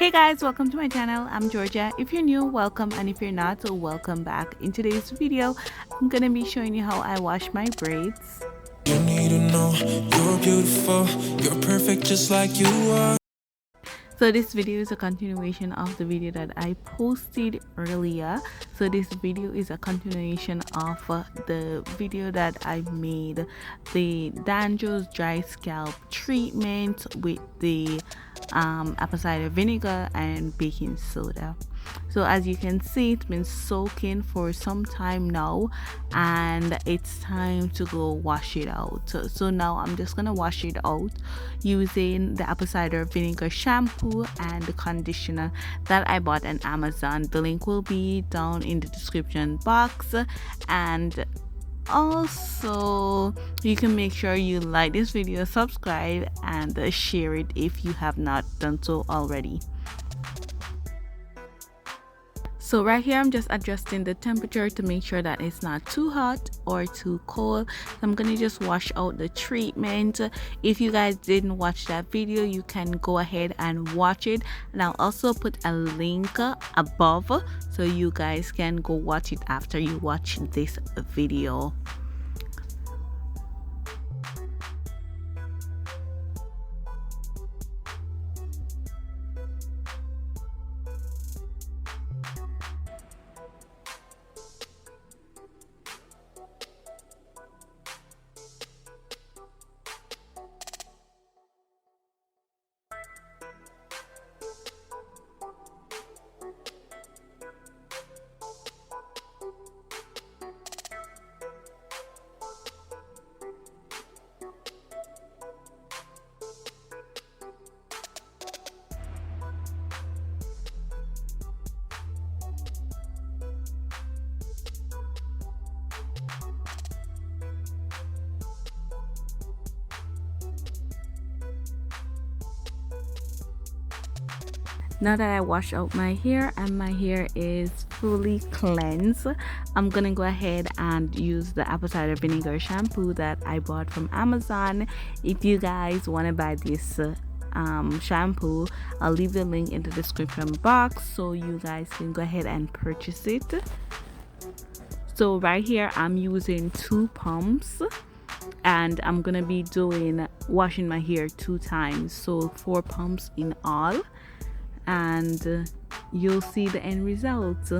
Hey guys, welcome to my channel. I'm Georgia. If you're new, welcome, and if you're not, so welcome back. In today's video, I'm gonna be showing you how I wash my braids. You need to know you're beautiful, you're perfect just like you are. So this video is a continuation of the video that I posted earlier. So this video is a continuation of the video that I made, the Dandruff dry scalp treatment with the apple cider vinegar and baking soda. So as you can see, it's been soaking for some time now and it's time to go wash it out. So now I'm just gonna wash it out using the apple cider vinegar shampoo and the conditioner that I bought on Amazon. The link will be down in the description box, and also you can make sure you like this video, subscribe, and share it if you have not done so already. So right here I'm just adjusting the temperature to make sure that it's not too hot or too cold. So I'm gonna just wash out the treatment. If you guys didn't watch that video, you can go ahead and watch it, and I'll also put a link above so you guys can go watch it after you watch this video. Now that I wash out my hair and my hair is fully cleansed, I'm gonna go ahead and use the apple cider vinegar shampoo that I bought from Amazon. If you guys want to buy this shampoo, I'll leave the link in the description box so you guys can go ahead and purchase it. So right here I'm using 2 pumps, and I'm gonna be washing my hair 2 times, so 4 pumps in all, and you'll see the end result.